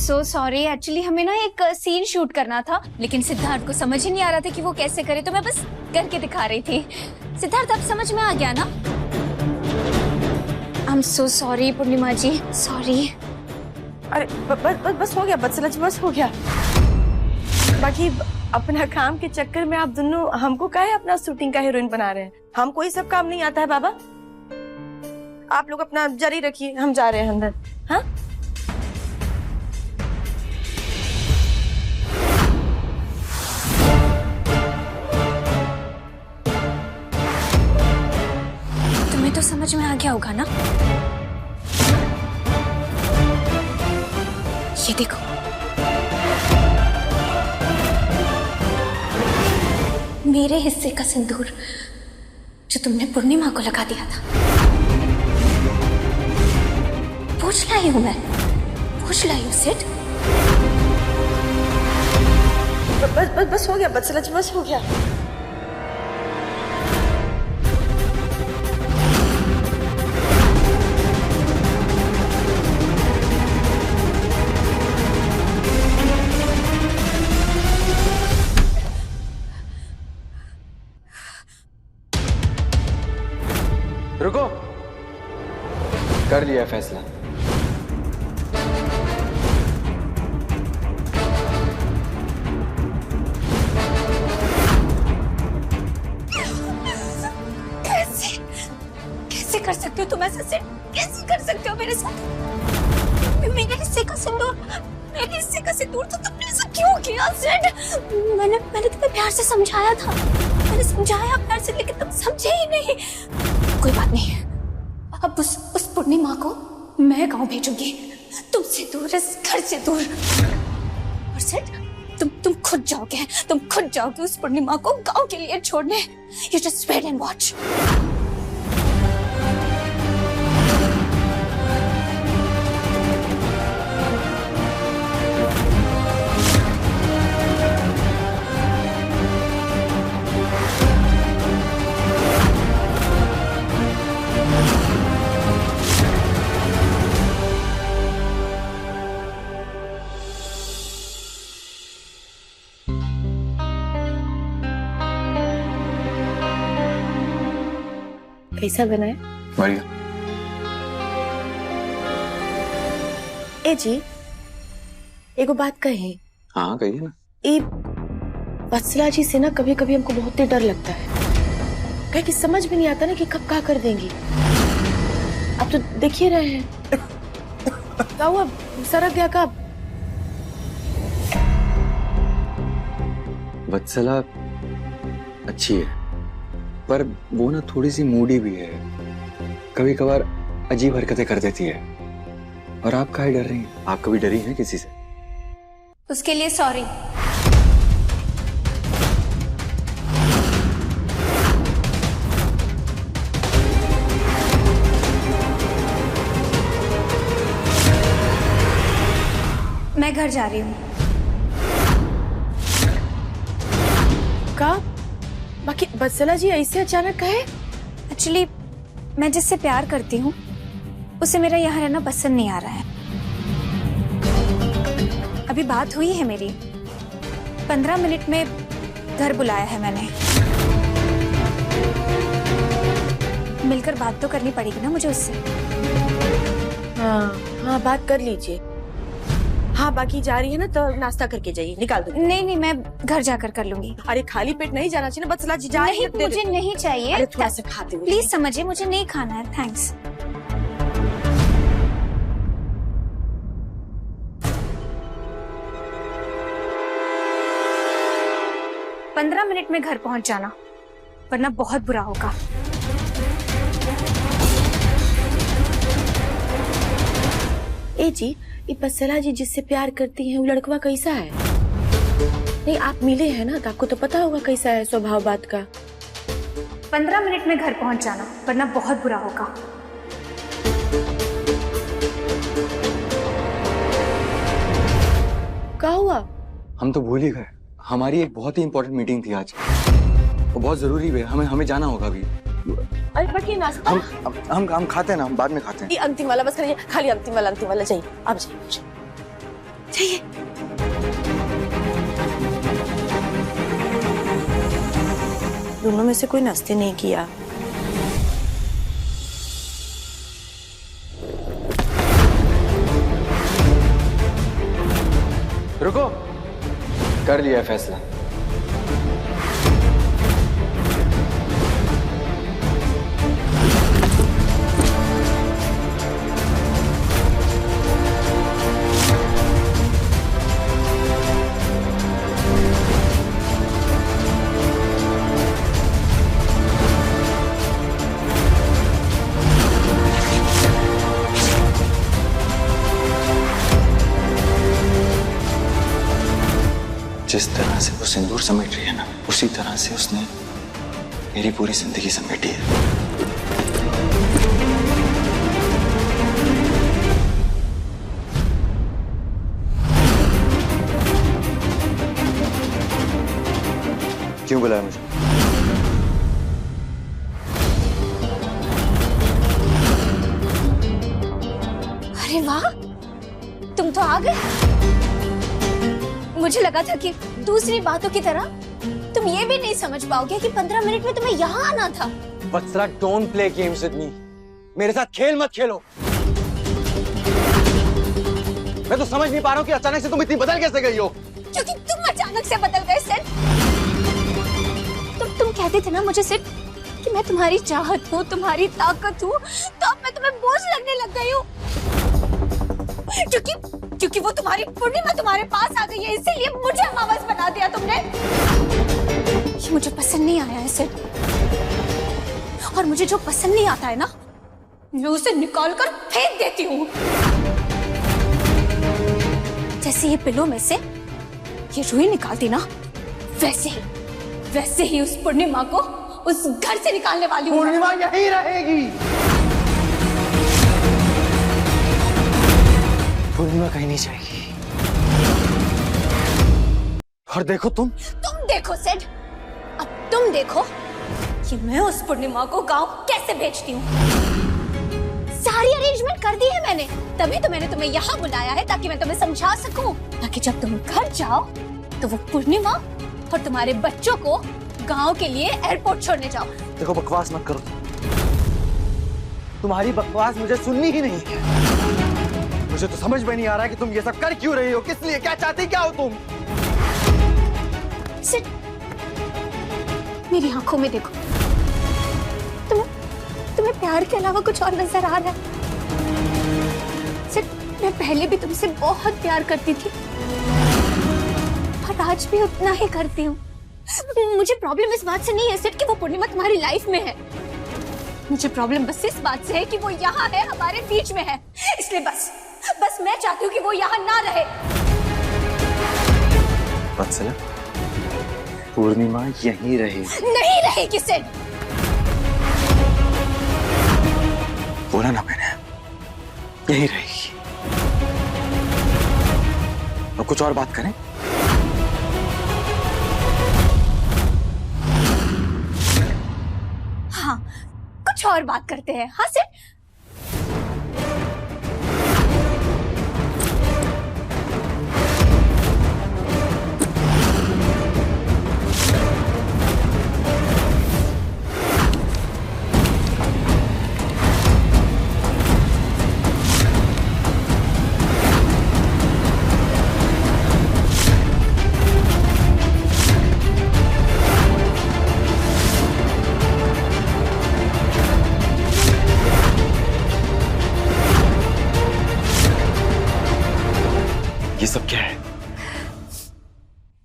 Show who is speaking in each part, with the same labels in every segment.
Speaker 1: So sorry, actually हमें ना एक सीन शूट करना था, लेकिन सिद्धार्थ को समझ ही नहीं आ रहा था कि वो कैसे करे, तो मैं बस करके दिखा रही थी। सिद्धार्थ अब समझ में आ गया ना? I am so sorry Purnima ji, sorry.
Speaker 2: अरे बस हो गया वत्सला जी, बस हो गया। बाकी अपना काम के चक्कर में आप दोनों हमको काहे अपना शूटिंग का हीरोइन बना रहे हैं? हमको ये सब काम नहीं आता है बाबा। आप लोग अपना जारी रखिए, हम जा रहे हैं अंदर। हाँ
Speaker 1: तुम्हें तो समझ में आ गया होगा ना? ये देखो, मेरे हिस्से का सिंदूर जो तुमने पूर्णिमा को लगा दिया था, पूछ लाई हूं मैं, पूछ लाई हूं सेठ।
Speaker 2: बस हो गया वत्सला जी, बस हो गया।
Speaker 3: रुको, कर लिया फैसला।
Speaker 1: कैसे कर सकते हो तुम ऐसा सेठ? कैसे कर सकते हो मेरे साथ? मेरे हिस्से का सिंदूर, मेरे हिस्से का सिंदूर, तो तुमने ऐसा क्यों किया सेठ? मैंने तुम्हें प्यार से समझाया था, मैंने समझाया प्यार से, लेकिन तुम समझे ही नहीं। कोई बात नहीं, अब उस पूर्णिमा को मैं गांव भेजूंगी, तुमसे दूर, इस घर से दूर। और सेठ तुम खुद जाओगे उस पूर्णिमा को गांव के लिए छोड़ने। You just wait and watch.
Speaker 2: कैसा बना है?
Speaker 3: बढ़िया।
Speaker 2: ए जी, एगो बात कहे।
Speaker 3: हाँ कहिए ना।
Speaker 2: ए वत्सला जी से ना कभी कभी हमको बहुत ही डर लगता है, कहे कि समझ भी नहीं आता ना कि कब क्या कर देंगी। आप तो देख ही रहे हैं। क्या हुआ, सरक गया कब?
Speaker 3: वत्सला अच्छी है, पर वो ना थोड़ी सी मूडी भी है, कभी कभार अजीब हरकतें कर देती है। और आप काहे डर रही हैं? आप कभी डरी हैं किसी से?
Speaker 1: उसके लिए सॉरी। मैं घर जा रही हूँ।
Speaker 2: का? बाकी वत्सला जी ऐसे अचानक कहे?
Speaker 1: एक्चुअली मैं जिससे प्यार करती हूँ उसे मेरा यहाँ रहना पसंद नहीं आ रहा है। अभी बात हुई है मेरी, 15 मिनट में घर बुलाया है मैंने। मिलकर बात तो करनी पड़ेगी ना मुझे उससे।
Speaker 2: हाँ बात कर लीजिए। हाँ बाकी जा रही है ना, तो नाश्ता करके जाइए, निकाल दो।
Speaker 1: नहीं, मैं घर जाकर कर लूंगी।
Speaker 2: अरे खाली पेट नहीं जाना चाहिए ना वत्सला जी, जा
Speaker 1: नहीं, मुझे नहीं चाहिए।
Speaker 2: अरे थोड़ा सा खाते हुए
Speaker 1: प्लीज समझिए, मुझे नहीं खाना है, थैंक्स। पंद्रह मिनट में घर पहुंच जाना, वरना बहुत बुरा होगा।
Speaker 2: ए जी, ये वत्सला जी जिससे प्यार करती हैं वो लड़कवा कैसा है? नहीं आप मिले हैं ना, तो आपको तो पता होगा कैसा है स्वभाव बात का।
Speaker 1: 15 मिनट में घर पहुंच जाना, वरना बहुत बुरा होगा।
Speaker 2: क्या हुआ?
Speaker 3: हम तो भूल ही गए, हमारी एक बहुत ही इंपॉर्टेंट मीटिंग थी आज, वो बहुत जरूरी है, हमें जाना होगा अभी।
Speaker 2: अरे बाकी नाश्ता
Speaker 3: हम खाते हैं ना, हम बाद में खाते हैं।
Speaker 2: ये अंतिम वाला बस करिए, खाली अंतिम वाला चाहिए। आप जाइए।
Speaker 1: चाहिए।
Speaker 2: दोनों में से कोई नाश्ते नहीं किया।
Speaker 3: रुको, कर लिया है फैसला। जिस तरह से वो सिंदूर समेट रही है ना, उसी तरह से उसने मेरी पूरी जिंदगी समेटी है। क्यों बुलाया मुझे?
Speaker 1: अरे वाह, तुम तो आ गए। मुझे लगा था कि दूसरी बातों की तरह तुम ये भी नहीं समझ पाओगे कि 15 मिनट में तुम्हें यहाँ आना था।
Speaker 3: Vatsala, don't play games with me. मेरे साथ खेल मत खेलो। मैं तो समझ नहीं पा रहा हूँ कि अचानक से तुम इतनी बदल कैसे गई हो।
Speaker 1: क्योंकि तुम अचानक से बदल गए सिड। तुम कहते थे ना मुझे सिड कि मैं तुम्हारी चाहत हूँ, तुम्हारी ताकत हूँ, तो अब मैं तुम्हें बोझ लगने लग गई हूँ। क्योंकि वो तुम्हारी पूर्णिमा तुम्हारे पास आ गई है, इसीलिए मुझे अमावस बना दिया तुमने। ये मुझे पसंद नहीं आया है सिड। और मुझे जो पसंद नहीं आता है ना, मैं उसे निकाल कर फेंक देती हूँ। जैसे ये पिलो में से ये रुई निकालती ना, वैसे ही उस पूर्णिमा को उस घर से निकालने वाली हूँ।
Speaker 3: पूर्णिमा यहीं रहेगी। पूर्णिमा कहीं नहीं जाएगी। और देखो तुम
Speaker 1: देखो सिड, अब तुम देखो कि मैं उस पूर्णिमा को गांव कैसे भेजती हूँ। सारी अरेंजमेंट कर दी है मैंने, तभी तो मैंने तुम्हें यहाँ बुलाया है, ताकि मैं तुम्हें समझा सकूं, ताकि जब तुम घर जाओ तो वो पूर्णिमा और तुम्हारे बच्चों को गांव के लिए एयरपोर्ट छोड़ने जाओ।
Speaker 3: देखो, बकवास मत करो। तुम्हारी बकवास मुझे सुननी ही नहीं है। मुझे तो समझ में नहीं आ रहा कि तुम ये सब कर क्यों रही हो, किस लिए, क्या चाहती क्या हो तुम?
Speaker 1: सिड, मेरी आंखों में देखो। तुम्हें प्यार के अलावा कुछ और नजर आ रहा है? सिड, मैं पहले भी तुमसे बहुत प्यार करती थी और आज भी उतना ही करती हूँ। मुझे प्रॉब्लम इस बात से नहीं है सिड कि वो पूर्णिमा तुम्हारी लाइफ में है। मुझे प्रॉब्लम बस इस बात से है कि वो यहाँ है, हमारे बीच में है। इसलिए बस मैं चाहती हूँ कि वो यहाँ ना रहे।
Speaker 3: वत्सला, पूर्णिमा यहीं रहेगी।
Speaker 1: नहीं रहेगी सिड।
Speaker 3: बोला ना मैंने, यहीं रहेगी। अब कुछ और बात करें?
Speaker 1: हाँ, कुछ और बात करते हैं। हाँ सिड।
Speaker 3: ये सब क्या है?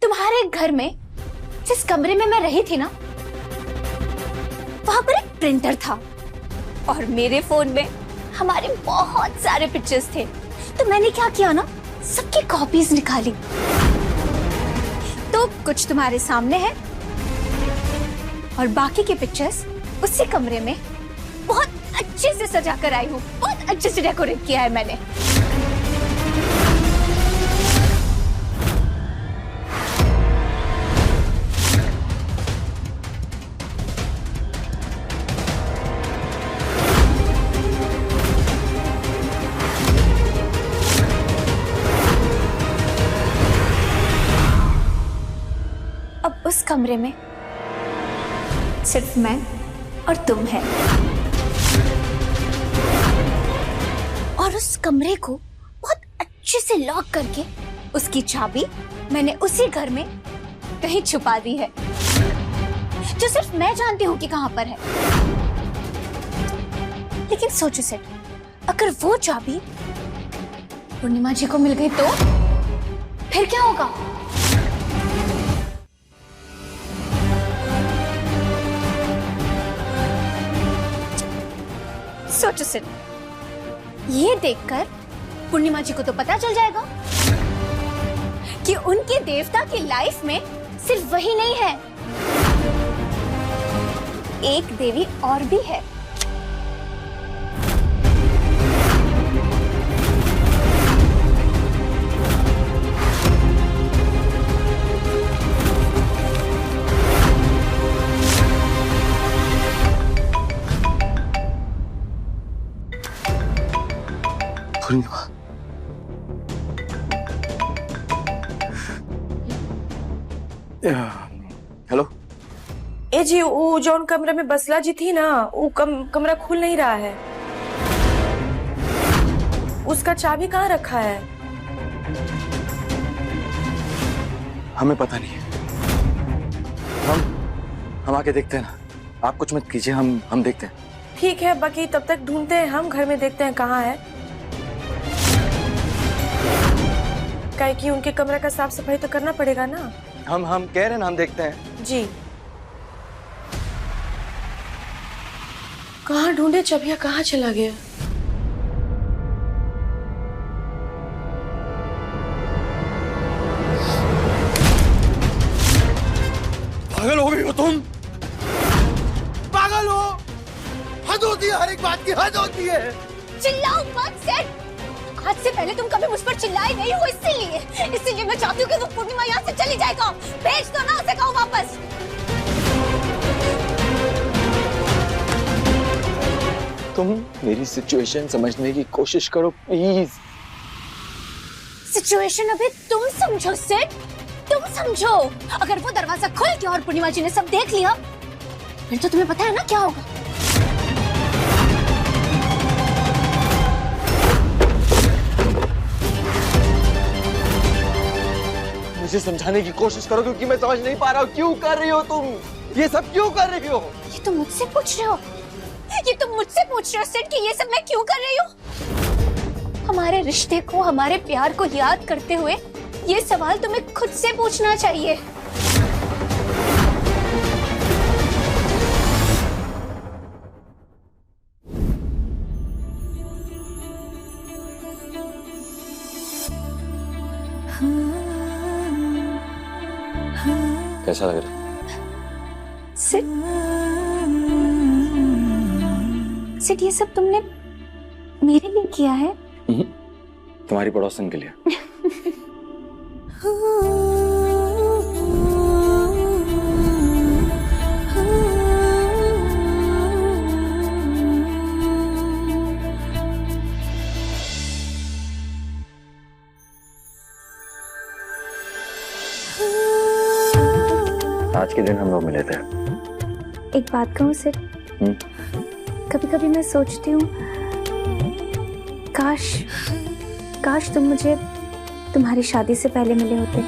Speaker 1: तुम्हारे घर में जिस कमरे में मैं रही थी ना, वहां पर एक प्रिंटर था और मेरे फोन में हमारे बहुत सारे पिक्चर्स थे। तो मैंने क्या किया ना, सबकी कॉपीज निकाली। तो कुछ तुम्हारे सामने है और बाकी के पिक्चर्स उसी कमरे में बहुत अच्छे से सजा कर आई हूँ। बहुत अच्छे से डेकोरेट किया है मैंने। कमरे में सिर्फ मैं और तुम है, और उस कमरे को बहुत अच्छे से लॉक करके उसकी चाबी मैंने उसी घर में कहीं छुपा दी है, जो सिर्फ मैं जानती हूँ कि कहाँ पर है। लेकिन सोचो सेठ, अगर वो चाबी पूर्णिमा जी को मिल गई तो फिर क्या होगा? सोचो सेठ, ये देखकर पूर्णिमा जी को तो पता चल जाएगा कि उनके देवता की लाइफ में सिर्फ वही नहीं है, एक देवी और भी है।
Speaker 3: पूर्णिमा, हेलो।
Speaker 2: ए जी, वो जौन कमरे में बसला जी थी ना, वो कमरा खुल नहीं रहा है। उसका चाबी कहाँ रखा है?
Speaker 3: हमें पता नहीं है। हम आके देखते हैं ना। आप कुछ मत कीजिए, हम देखते हैं।
Speaker 2: ठीक है, बाकी तब तक ढूंढते हैं, हम घर में देखते हैं कहाँ है। काहे कि उनके कमरे का साफ सफाई तो करना पड़ेगा ना।
Speaker 3: हम कह रहे हैं ना, हम देखते हैं।
Speaker 2: जी। कहाँ ढूंढे? चबिया कहाँ चला गया?
Speaker 3: पागल हो गई हो तुम?
Speaker 4: पागल हो? हद होती है, हर एक बात की हद होती है।
Speaker 1: चिल्लाओ मत सेठ। आज से पहले तुम कभी मुझ पर चिल्लाए नहीं हो, इसीलिए मैं चाहती हूँ कि तुम पूर्णिमा यहाँ से चली जाएगा। भेज दो ना उसे, कहो वापस।
Speaker 3: तुम मेरी सिचुएशन समझने की कोशिश करो प्लीज।
Speaker 1: सिचुएशन अभी तुम समझो सेठ, तुम समझो। अगर वो दरवाजा खुल गया और पूर्णिमा जी ने सब देख लिया, फिर तो तुम्हें पता है ना क्या होगा।
Speaker 3: मुझे समझाने की कोशिश करो, क्योंकि मैं समझ नहीं पा रहा हूँ। क्यों कर रही हो तुम ये सब? क्यों कर रही हो?
Speaker 1: ये तुम मुझसे पूछ रहे हो? ये तुम मुझसे पूछ रहे हो सेठ कि ये सब मैं क्यों कर रही हूँ? हमारे रिश्ते को, हमारे प्यार को याद करते हुए ये सवाल तुम्हें खुद से पूछना चाहिए।
Speaker 3: कैसा लग रहा है?
Speaker 1: सिट, ये सब तुमने मेरे लिए किया है?
Speaker 3: तुम्हारी पड़ोसन के लिए। आज के दिन हम लोग मिले थे।
Speaker 1: एक बात कहूँ सिट, कभी कभी मैं सोचती हूँ काश तुम मुझे तुम्हारी शादी से पहले मिले होते।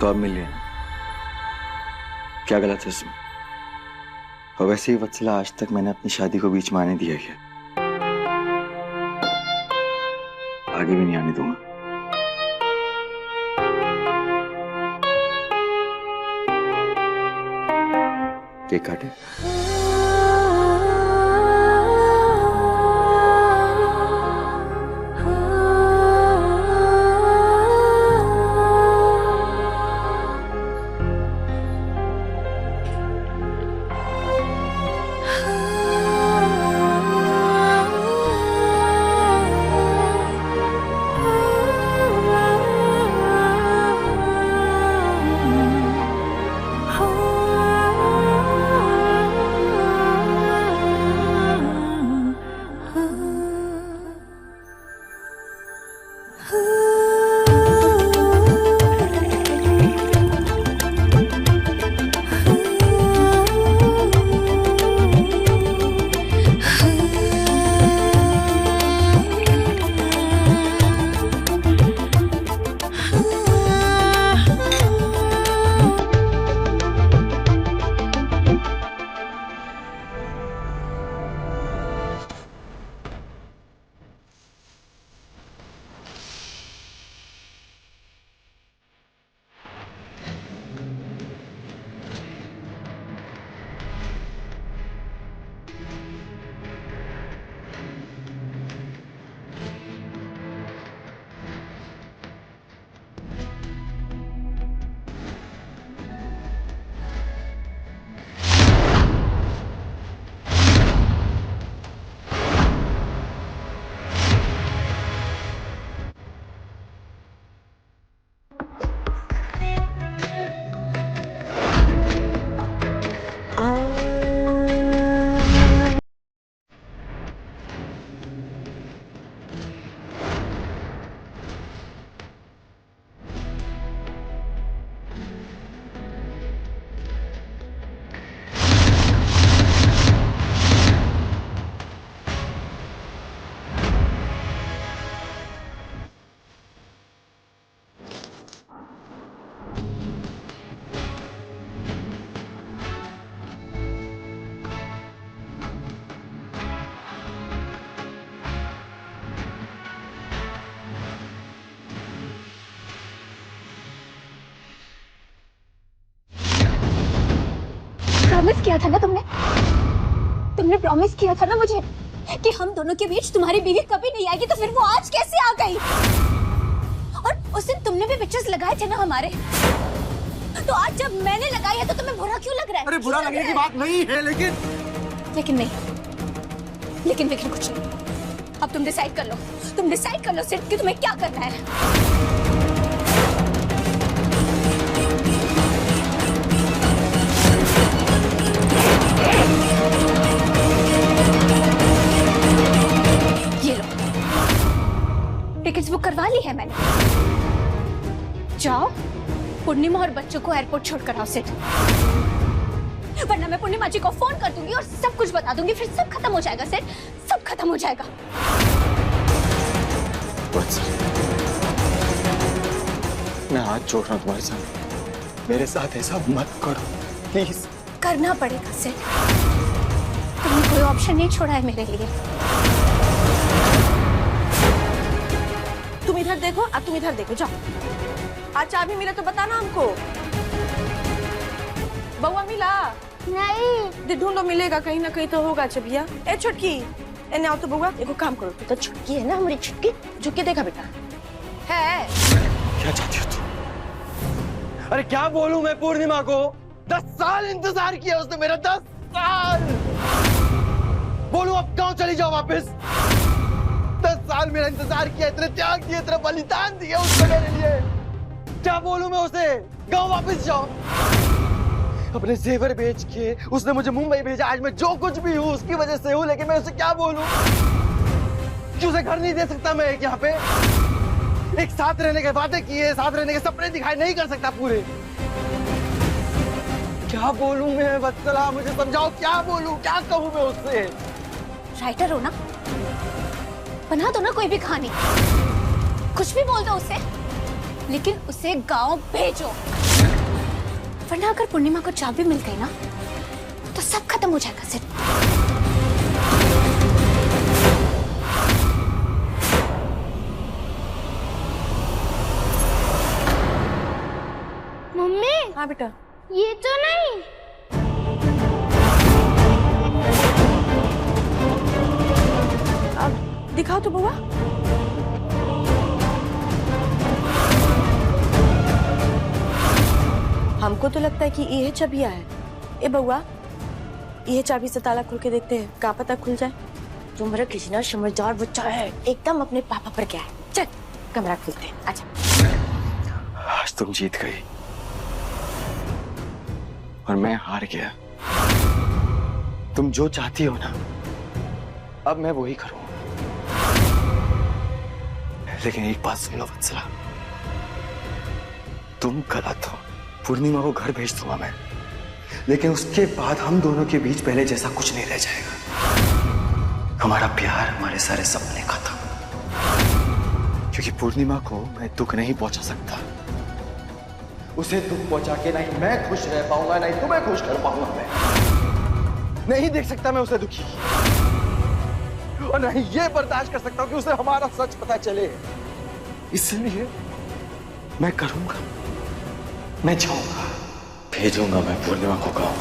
Speaker 3: तो अब मिल लिया, क्या गलत है इसमें? और वैसे ही वत्सला, आज तक मैंने अपनी शादी को बीच में आने दिया है, आगे भी नहीं आने दूंगा। केक काटे?
Speaker 1: प्रॉमिस किया था ना तुमने प्रॉमिस किया था ना मुझे कि हम दोनों के बीच तुम्हारी बीवी कभी नहीं आएगी, तो फिर वो आज कैसे आ गई? और उस दिन तुमने भी पिक्चर्स लगाए थे ना हमारे, तो आज जब मैंने लगाई है तो तुम्हें बुरा क्यों लग रहा है?
Speaker 4: अरे बुरा लगने की बात नहीं है, लेकिन कुछ नहीं।
Speaker 1: अब तुम डिसाइड कर लो सिर्फ कि तुम्हें क्या करना है। ये लो, टिकट्स बुक करवा ली है मैंने। जाओ, पूर्णिमा और बच्चों को एयरपोर्ट छोड़कर आओ सिट, वरना मैं पूर्णिमा जी को फोन कर दूंगी और सब कुछ बता दूंगी, फिर सब खत्म हो जाएगा सेठ, सब खत्म हो जाएगा।
Speaker 3: मैं हाथ जोड़ रहा हूँ तुम्हारे सामने, मेरे साथ ऐसा मत करो प्लीज।
Speaker 1: करना पड़ेगा सेठ, तुमने कोई ऑप्शन नहीं छोड़ा है मेरे लिए।
Speaker 2: तुम इधर देखो, अब तुम इधर देखो, जाओ। आज चाबी मिला तो बताना हमको। बउआ मिला?
Speaker 1: नहीं।
Speaker 2: ढूंढो, मिलेगा कहीं ना कहीं तो होगा चबिया। ए छुटकी, एने आओ तो बउआ, एगो काम करो, तू तो छुटकी है ना हमारी छुटकी, झुक के देखा बेटा है।
Speaker 3: क्या चाहती हो तुम?
Speaker 4: अरे क्या बोलूं मैं पूर्णिमा को? 10 साल इंतजार किया उसने मेरा, 10 साल। बोलूं अब गांव चली जाओ वापस? 10 साल मेरा इंतजार किया, इतने त्याग दिए, इतना बलिदान दिया उसने मेरे लिए। क्या बोलूं मैं उसे? गांव वापस जाओ। अपने जेवर बेच के उसने मुझे मुंबई भेजा, आज मैं जो कुछ भी हूँ उसकी वजह से हूँ, लेकिन मैं उसे क्या बोलूं कि उसे घर नहीं दे सकता मैं एक यहाँ पे? एक साथ रहने के वादे किए, साथ रहने के सपने दिखाए, नहीं कर सकता पूरे। क्या बोलूं मैं वत्सला, मुझे समझाओ, क्या बोलूं, क्या कहूं मैं उससे?
Speaker 1: राइटर हो ना, बना दो ना कोई भी कहानी, कुछ भी बोल दो उसे, लेकिन उसे गांव भेजो, वरना अगर पूर्णिमा को चाबी मिल गई ना तो सब खत्म हो जाएगा सिर्फ।
Speaker 5: मम्मी,
Speaker 2: हाँ बेटा,
Speaker 5: ये तो नहीं।
Speaker 2: अब दिखाओ तो बउआ। हमको तो लगता है कि ये चाबिया है। ए बउआ, ये चाबी से ताला खोल के देखते हैं, क्या पता खुल जाए। तुम्हारा कृष्णा समझदार बच्चा है, एकदम अपने पापा पर क्या है। चल कमरा खुलते हैं, आजा।
Speaker 3: आज तुम जीत गई और मैं हार गया। तुम जो चाहती हो ना, अब मैं वही करूंगा। लेकिन एक बात सुन लो वत्सला, तुम गलत हो। पूर्णिमा को घर भेज दूंगा मैं, लेकिन उसके बाद हम दोनों के बीच पहले जैसा कुछ नहीं रह जाएगा। हमारा प्यार, हमारे सारे सपने खत्म, क्योंकि पूर्णिमा को मैं दुख नहीं पहुंचा सकता। उसे दुख पहुंचा के नहीं मैं खुश रह पाऊंगा, नहीं तुम्हें खुश कर पाऊंगा। मैं नहीं देख सकता मैं उसे दुखी, और नहीं ये बर्दाश्त कर सकता हूं कि उसे हमारा सच पता चले। इसलिए मैं करूंगा, मैं जाऊंगा, भेजूंगा मैं पूर्णिमा को गांव।